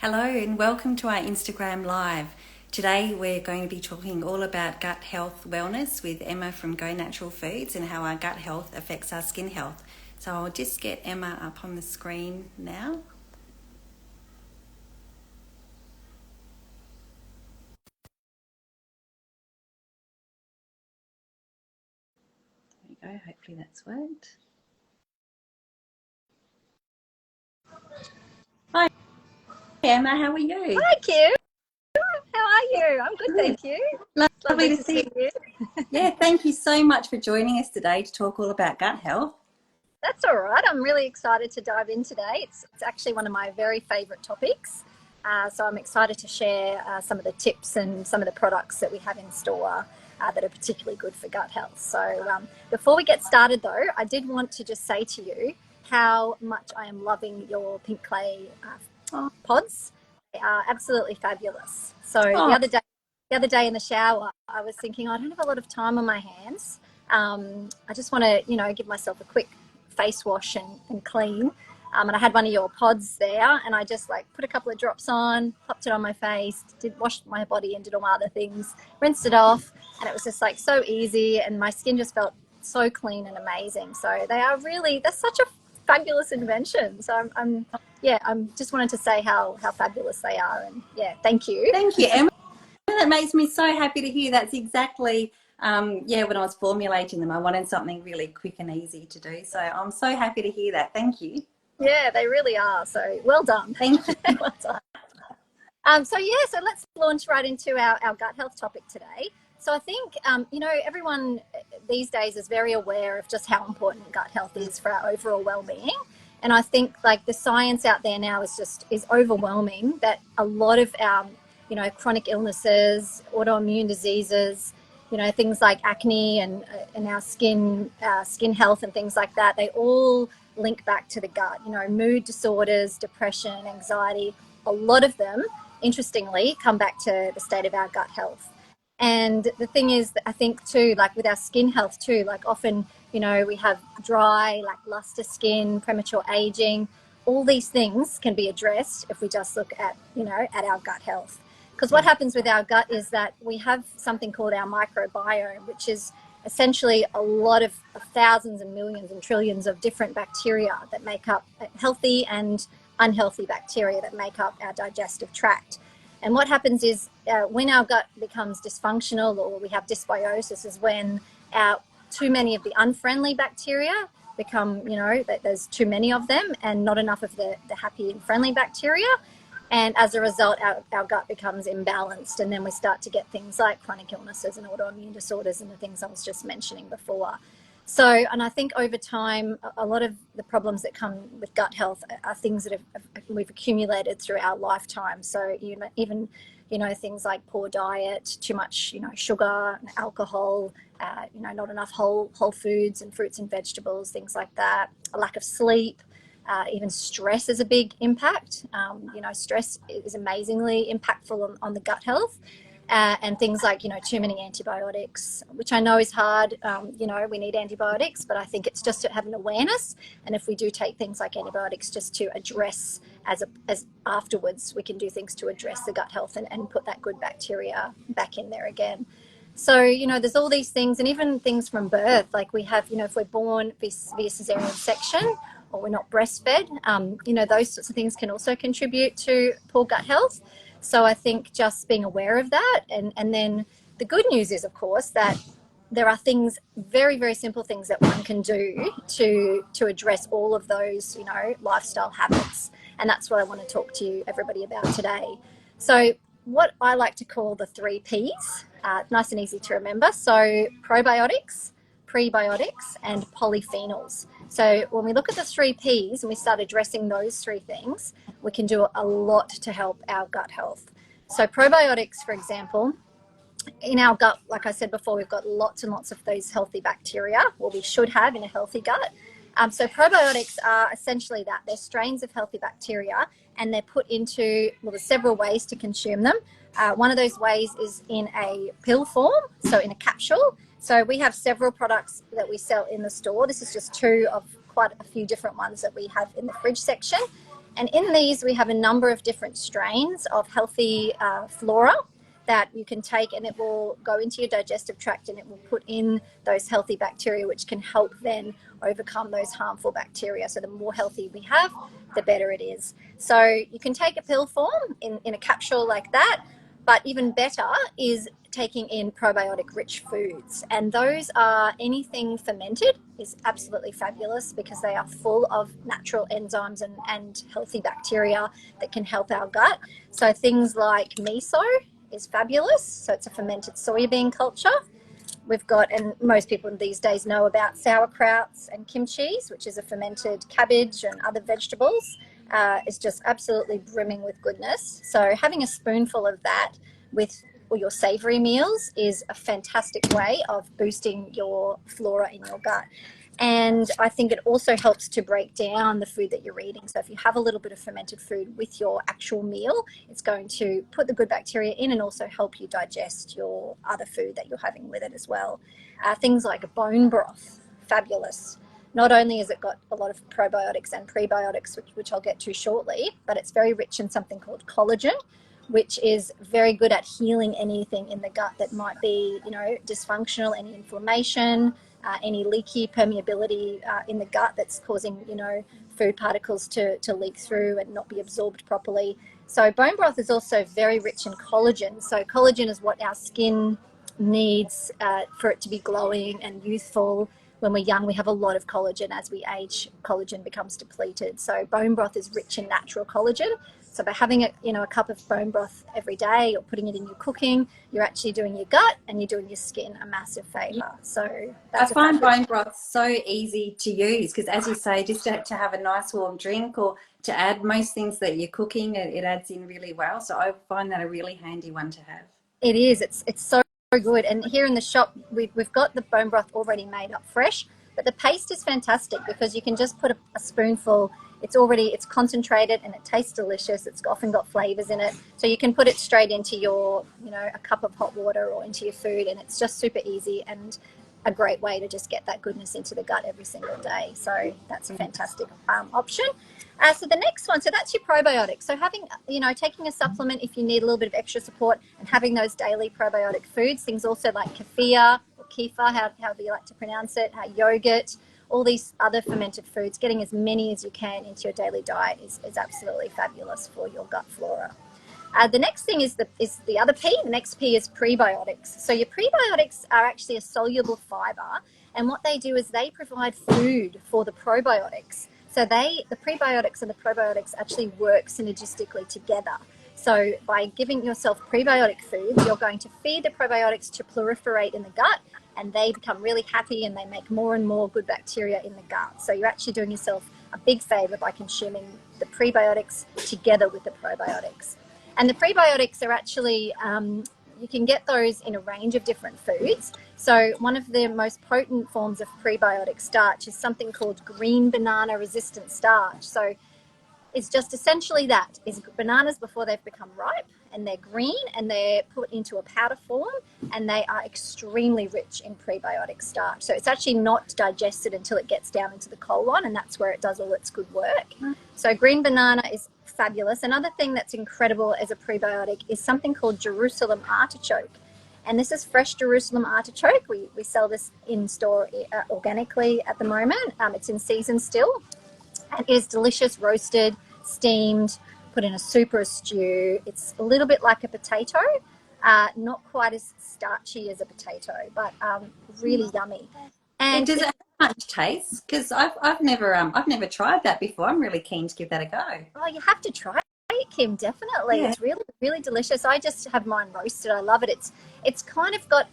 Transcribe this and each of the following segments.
Hello and welcome to our Instagram Live. Today we're going to be talking all about gut health wellness with Emma from Go Natural Foods and how our gut health affects our skin health. So I'll just get Emma up on the screen now. There we go, hopefully that's worked. Hi Emma, how are you? Hi, Kim. How are you? I'm good, thank you. Lovely Lovely to to see see you. you. Yeah, thank you so much for joining us today to talk all about gut health. That's all right. I'm really excited to dive in today. It's actually one of my very favourite topics. So I'm excited to share some of the tips and some of the products that we have in store that are particularly good for gut health. So before we get started though, I did want to just say to you how much I am loving your pink clay pods. They are absolutely fabulous. So Oh, the other day in the shower, I was thinking, I don't have a lot of time on my hands. I just want to, give myself a quick face wash and clean. And I had one of your pods there, and I just put a couple of drops on, popped it on my face, washed my body and did all my other things, rinsed it off, and it was just so easy, and my skin just felt so clean and amazing. So they're such a fabulous invention. So I'm just wanted to say how fabulous they are, and thank you. thank you, Emma. That makes me so happy to hear. That's exactly, when I was formulating them, I wanted something really quick and easy to do. So I'm so happy to hear that. Thank you. Yeah, they really are. So well done. Thank you. Well done. So let's launch right into our gut health topic today. So I think, everyone these days is very aware of just how important gut health is for our overall well-being. And I think the science out there now is overwhelming, that a lot of our, chronic illnesses, autoimmune diseases, things like acne and our skin health and things like that, they all link back to the gut. Mood disorders, depression, anxiety, a lot of them, interestingly, come back to the state of our gut health. And the thing is that I think too, with our skin health too, often, we have dry, luster skin, premature aging. All these things can be addressed if we just look at, at our gut health. Because what happens with our gut is that we have something called our microbiome, which is essentially a lot of thousands and millions and trillions of different bacteria that make up healthy and unhealthy bacteria that make up our digestive tract. And what happens is when our gut becomes dysfunctional or we have dysbiosis is when too many of the unfriendly bacteria become, that there's too many of them and not enough of the happy and friendly bacteria. And as a result, our gut becomes imbalanced, and then we start to get things like chronic illnesses and autoimmune disorders and the things I was just mentioning before. So, and I think over time, a lot of the problems that come with gut health are things that we've accumulated through our lifetime. So even things like poor diet, too much sugar, alcohol, not enough whole foods and fruits and vegetables, things like that, a lack of sleep. Even stress is a big impact. Stress is amazingly impactful on the gut health. And things like, too many antibiotics, which I know is hard. We need antibiotics, but I think it's just to have an awareness. And if we do take things like antibiotics just to address as afterwards, we can do things to address the gut health and put that good bacteria back in there again. So, there's all these things, and even things from birth, we have, if we're born via cesarean section or we're not breastfed, those sorts of things can also contribute to poor gut health. So I think just being aware of that. And then the good news is, of course, that there are things, very, very simple things that one can do to address all of those, lifestyle habits. And that's what I want to talk to everybody about today. So what I like to call the 3 Ps, nice and easy to remember. So probiotics, prebiotics, and polyphenols. So when we look at the 3 Ps and we start addressing those 3 things, we can do a lot to help our gut health. So probiotics, for example, in our gut, like I said before, we've got lots and lots of those healthy bacteria, or we should have in a healthy gut. So probiotics are essentially that. They're strains of healthy bacteria, and they're put into, there's several ways to consume them. One of those ways is in a pill form, so in a capsule. So we have several products that we sell in the store. This is just 2 of quite a few different ones that we have in the fridge section. And in these, we have a number of different strains of healthy flora that you can take, and it will go into your digestive tract and it will put in those healthy bacteria, which can help then overcome those harmful bacteria. So the more healthy we have, the better it is. So you can take a pill form in a capsule like that, but even better is taking in probiotic rich foods, and those are anything fermented is absolutely fabulous because they are full of natural enzymes and healthy bacteria that can help our gut. So things like miso is fabulous. So it's a fermented soybean culture. We've got, and most people these days know about sauerkrauts and kimchis, which is a fermented cabbage and other vegetables. Is just absolutely brimming with goodness. So having a spoonful of that with your savory meals is a fantastic way of boosting your flora in your gut. And I think it also helps to break down the food that you're eating. So if you have a little bit of fermented food with your actual meal, it's going to put the good bacteria in and also help you digest your other food that you're having with it as well. Things like bone broth, fabulous. Not only has it got a lot of probiotics and prebiotics, which I'll get to shortly, but it's very rich in something called collagen, which is very good at healing anything in the gut that might be, dysfunctional, any inflammation, any leaky permeability in the gut that's causing, food particles to leak through and not be absorbed properly. So bone broth is also very rich in collagen. So collagen is what our skin needs for it to be glowing and youthful. When we're young, we have a lot of collagen. As we age, collagen becomes depleted. So bone broth is rich in natural collagen. So by having a cup of bone broth every day or putting it in your cooking, you're actually doing your gut and you're doing your skin a massive favour. So that's I find bone broth so easy to use because, as you say, just to have a nice warm drink or to add most things that you're cooking, it adds in really well. So I find that a really handy one to have. It is. It's so good. And here in the shop, we've got the bone broth already made up fresh, but the paste is fantastic because you can just put a spoonful. It's concentrated and it tastes delicious. It's often got flavors in it. So you can put it straight into your, a cup of hot water or into your food, and it's just super easy and a great way to just get that goodness into the gut every single day. So that's a fantastic option. So the next one, so that's your probiotics. So having, taking a supplement if you need a little bit of extra support and having those daily probiotic foods, things also like kefir or kefir, however you like to pronounce it, yogurt, all these other fermented foods, getting as many as you can into your daily diet is absolutely fabulous for your gut flora. The next thing is the other P. The next P is prebiotics. So your prebiotics are actually a soluble fiber, and what they do is they provide food for the probiotics. So the prebiotics and the probiotics actually work synergistically together. So by giving yourself prebiotic foods, you're going to feed the probiotics to proliferate in the gut, and they become really happy and they make more and more good bacteria in the gut. So you're actually doing yourself a big favor by consuming the prebiotics together with the probiotics. And the prebiotics are actually, you can get those in a range of different foods. So one of the most potent forms of prebiotic starch is something called green banana resistant starch. So it's just essentially that, is bananas before they've become ripe, and they're green and they're put into a powder form, and they are extremely rich in prebiotic starch. So it's actually not digested until it gets down into the colon, and that's where it does all its good work. So green banana is fabulous. Another thing that's incredible as a prebiotic is something called Jerusalem artichoke. And this is fresh Jerusalem artichoke. We sell this in store organically at the moment. It's in season still. And it is delicious, roasted, steamed, put in a soup or a stew. It's a little bit like a potato, not quite as starchy as a potato, but really yummy. And does it have much taste? Because I've never tried that before. I'm really keen to give that a go. Oh, you have to try it, Kim. Definitely, yeah. It's really, really delicious. I just have mine roasted. I love it. It's kind of got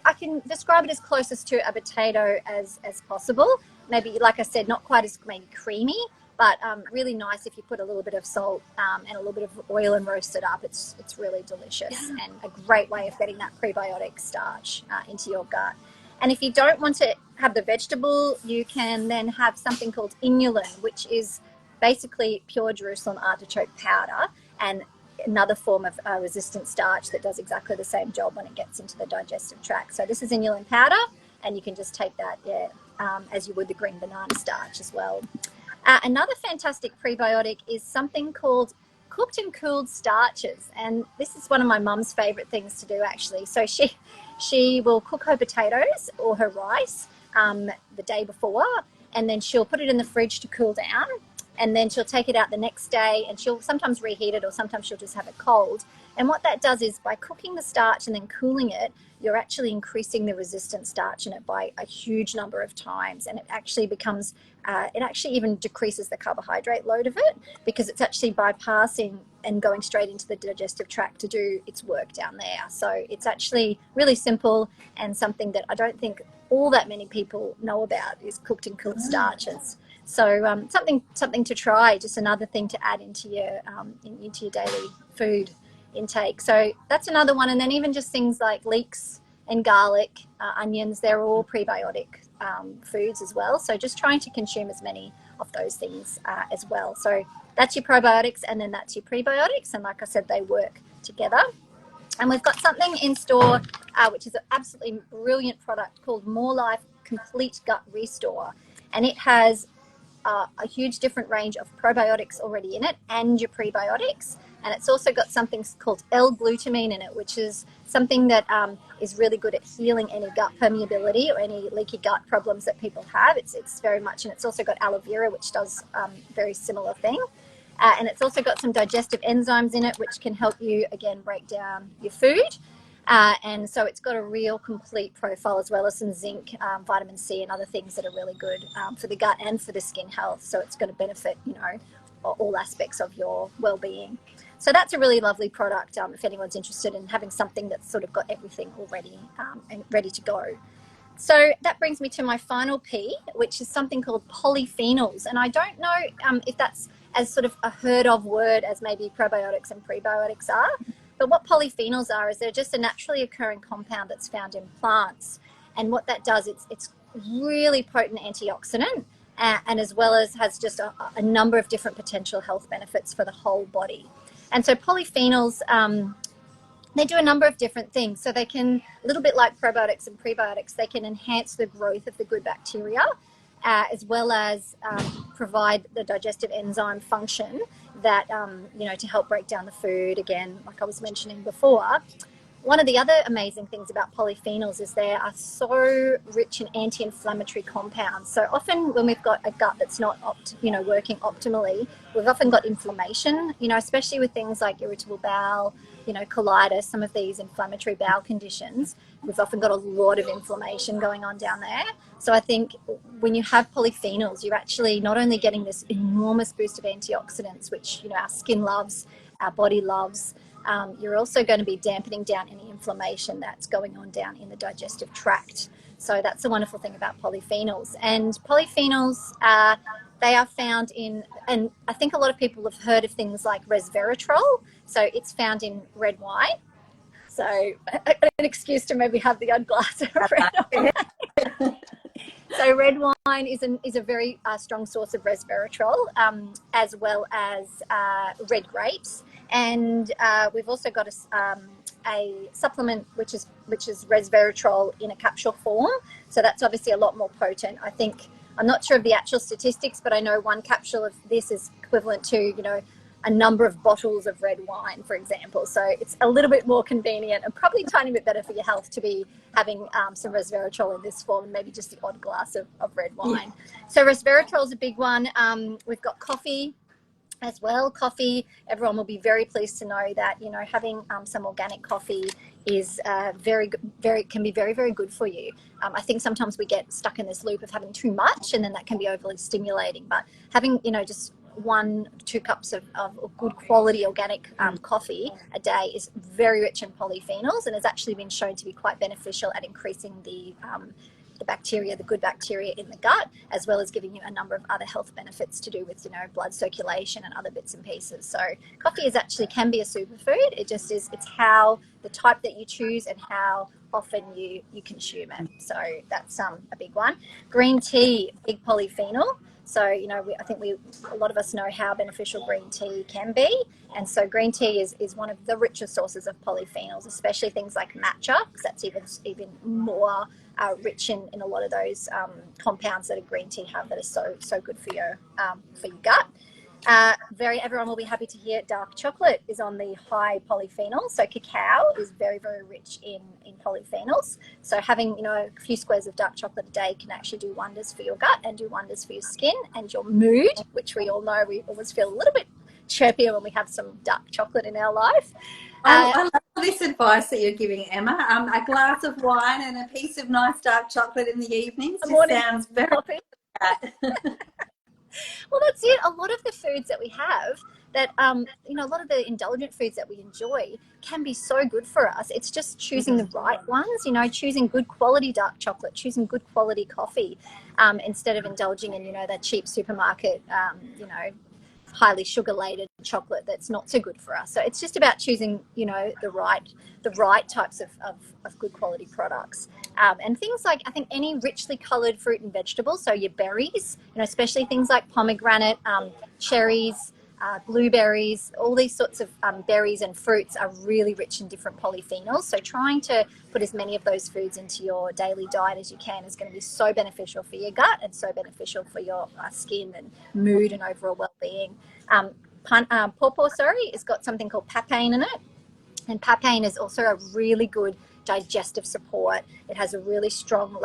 I can describe it as closest to a potato as possible. Maybe, like I said, not quite as maybe creamy, but really nice if you put a little bit of salt and a little bit of oil and roast it up. It's really delicious, and a great way of getting that prebiotic starch into your gut. And if you don't want to have the vegetable, you can then have something called inulin, which is basically pure Jerusalem artichoke powder, and another form of resistant starch that does exactly the same job when it gets into the digestive tract. So this is inulin powder, and you can just take that, as you would the green banana starch as well. Another fantastic prebiotic is something called cooked and cooled starches, and this is one of my mum's favorite things to do, actually. So she will cook her potatoes or her rice the day before, and then she'll put it in the fridge to cool down, and then she'll take it out the next day, and she'll sometimes reheat it, or sometimes she'll just have it cold. And what that does is, by cooking the starch and then cooling it, you're actually increasing the resistant starch in it by a huge number of times, and it actually becomes it actually even decreases the carbohydrate load of it, because it's actually bypassing and going straight into the digestive tract to do its work down there. So it's actually really simple, and something that I don't think all that many people know about is cooked and cooled starches. So something to try, just another thing to add into your daily food intake. So that's another one. And then even just things like leeks and garlic, onions, they're all prebiotic foods as well. So just trying to consume as many of those things as well. So that's your probiotics, and then that's your prebiotics. And like I said, they work together. And we've got something in store, which is an absolutely brilliant product called More Life Complete Gut Restore. And it has a huge different range of probiotics already in it, and your prebiotics. And it's also got something called L-glutamine in it, which is something that is really good at healing any gut permeability or any leaky gut problems that people have. It's very much, and it's also got aloe vera, which does very similar thing. And it's also got some digestive enzymes in it, which can help you, again, break down your food. And so it's got a real complete profile, as well as some zinc, vitamin C, and other things that are really good for the gut and for the skin health. So it's going to benefit, all aspects of your well-being. So that's a really lovely product if anyone's interested in having something that's sort of got everything already and ready to go. So that brings me to my final P, which is something called polyphenols. And I don't know if that's as sort of a heard of word as maybe probiotics and prebiotics are. But what polyphenols are is they're just a naturally occurring compound that's found in plants. And what that does, it's really potent antioxidant, and as well as has just a number of different potential health benefits for the whole body. And so polyphenols, they do a number of different things. So they can, a little bit like probiotics and prebiotics, they can enhance the growth of the good bacteria, as well as provide the digestive enzyme function that, to help break down the food, again, like I was mentioning before. One of the other amazing things about polyphenols is they are so rich in anti-inflammatory compounds. So often when we've got a gut that's not working optimally, we've often got inflammation, especially with things like irritable bowel, colitis, some of these inflammatory bowel conditions. We've often got a lot of inflammation going on down there. So I think when you have polyphenols, you're actually not only getting this enormous boost of antioxidants, which, our skin loves, our body loves, you're also going to be dampening down any inflammation that's going on down in the digestive tract. So that's the wonderful thing about polyphenols. And polyphenols, they are found in, and I think a lot of people have heard of things like resveratrol. So it's found in red wine. So an excuse to maybe have the odd glass of red wine. So red wine is a very strong source of resveratrol, as well as red grapes. And we've also got a supplement which is resveratrol in a capsule form. So that's obviously a lot more potent. I think, I'm not sure of the actual statistics, but I know one capsule of this is equivalent to, a number of bottles of red wine, for example. So it's a little bit more convenient and probably a tiny bit better for your health to be having some resveratrol in this form, and maybe just the odd glass of red wine. Yeah. So resveratrol is a big one. We've got coffee as well. Coffee, everyone will be very pleased to know that, having some organic coffee is can be very, very good for you. I think sometimes we get stuck in this loop of having too much, and then that can be overly stimulating. But having, just 1-2 cups of good quality organic coffee a day is very rich in polyphenols, and has actually been shown to be quite beneficial at increasing the bacteria, the good bacteria in the gut, as well as giving you a number of other health benefits to do with, blood circulation and other bits and pieces. So coffee can be a superfood. It just is, it's how the type that you choose and how often you consume it. So that's a big one. Green tea, big polyphenol. So, I think a lot of us know how beneficial green tea can be. And so green tea is one of the richest sources of polyphenols, especially things like matcha, because that's even more rich in a lot of those compounds that a green tea have that are so good for your gut. Everyone will be happy to hear dark chocolate is on the high polyphenols. So cacao is very, very rich in polyphenols. So having, a few squares of dark chocolate a day can actually do wonders for your gut and do wonders for your skin and your mood, which we all know we always feel a little bit chirpier when we have some dark chocolate in our life. I love this advice that you're giving, Emma. A glass of wine and a piece of nice dark chocolate in the evenings just sounds very Well, that's it. A lot of the foods that we have that, a lot of the indulgent foods that we enjoy can be so good for us. It's just choosing the right ones, choosing good quality dark chocolate, choosing good quality coffee, instead of indulging in, that cheap supermarket, highly sugar-laden chocolate that's not so good for us. So it's just about choosing, the right types of good quality products. And things like, I think, any richly coloured fruit and vegetables, so your berries, especially things like pomegranate, cherries, blueberries, all these sorts of berries and fruits are really rich in different polyphenols. So trying to put as many of those foods into your daily diet as you can is going to be so beneficial for your gut and so beneficial for your skin and mood and overall well-being. Pawpaw, has got something called papain in it. And papain is also a really good digestive support. It has a really strong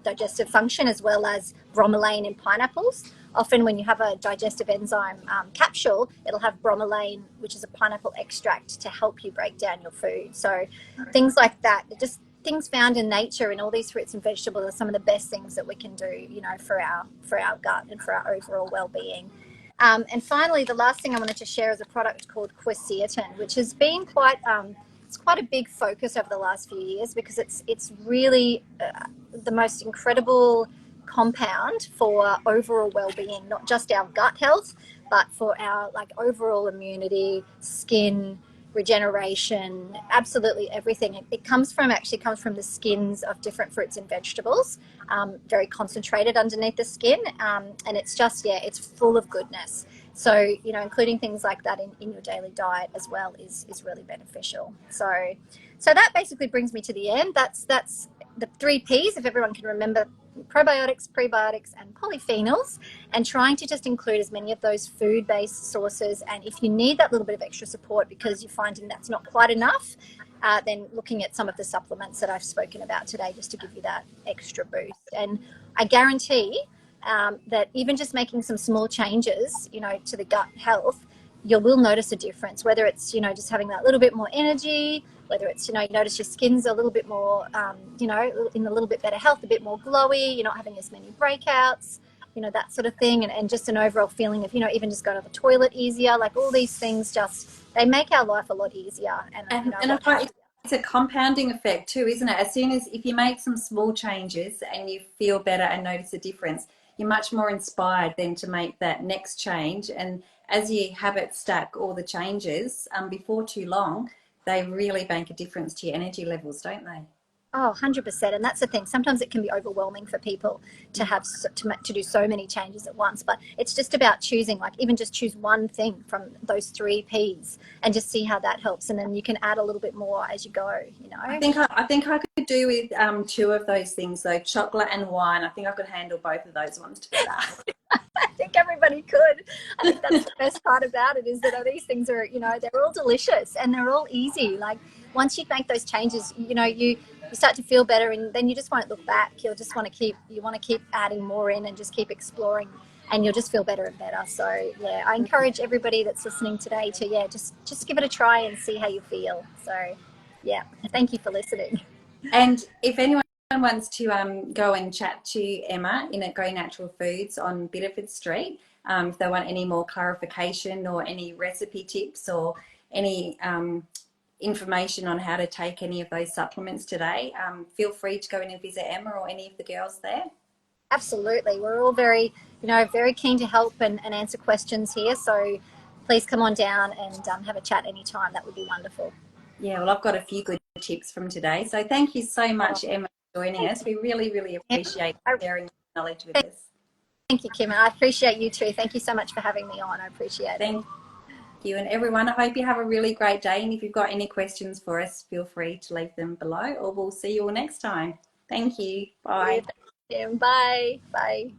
digestive function, as well as bromelain in pineapples. Often when you have a digestive enzyme capsule, it'll have bromelain, which is a pineapple extract, to help you break down your food. So things like that, just things found in nature in all these fruits and vegetables are some of the best things that we can do, for our gut and for our overall well-being. And finally, the last thing I wanted to share is a product called quercetin, which has been quite a big focus over the last few years, because it's really the most incredible compound for overall well-being, not just our gut health, but for our overall immunity, skin, regeneration, absolutely everything. It comes from the skins of different fruits and vegetables, very concentrated underneath the skin, and it's just, it's full of goodness. So, including things like that in your daily diet as well is really beneficial. So that basically brings me to the end. That's the 3 Ps, if everyone can remember: probiotics, prebiotics, and polyphenols, and trying to just include as many of those food-based sources. And if you need that little bit of extra support because you're finding that's not quite enough, then looking at some of the supplements that I've spoken about today, just to give you that extra boost. And I guarantee that even just making some small changes, to the gut health, you will notice a difference, whether it's, just having that little bit more energy, whether it's, you notice your skin's a little bit more, in a little bit better health, a bit more glowy, you're not having as many breakouts, that sort of thing. And just an overall feeling of, even just going to the toilet easier, all these things they make our life a lot easier. And I find it's a compounding effect too, isn't it? If you make some small changes and you feel better and notice a difference, you're much more inspired then to make that next change. And as you habit stack all the changes, before too long, they really make a difference to your energy levels, don't they? Oh, 100%. And that's the thing. Sometimes it can be overwhelming for people to do so many changes at once. But it's just about choosing, even just choose one thing from those 3 Ps and just see how that helps. And then you can add a little bit more as you go, I think I could do with 2 of those things, though: chocolate and wine. I think I could handle both of those ones together. I think everybody could. I think that's the best part about it, is that these things are, they're all delicious and they're all easy. Once you make those changes, you start to feel better, and then you just won't look back. You'll just want to keep adding more in and just keep exploring, and you'll just feel better and better. So I encourage everybody that's listening today to just give it a try and see how you feel. So thank you for listening. And if anyone wants to go and chat to Emma in at Go Natural Foods on Bideford Street, if they want any more clarification or any recipe tips or any information on how to take any of those supplements today, feel free to go in and visit Emma or any of the girls there. Absolutely. We're all very, very keen to help and answer questions here. So please come on down and have a chat anytime. That would be wonderful. Yeah, well, I've got a few good tips from today. So thank you so much, Emma, for joining us. We really, really appreciate sharing knowledge with us. Thank you, Kim. And I appreciate you too. Thank you so much for having me on. I appreciate it. Thank you. And everyone, I hope you have a really great day. And if you've got any questions for us, feel free to leave them below, or we'll see you all next time. Thank you. Bye. Yeah, bye. Bye.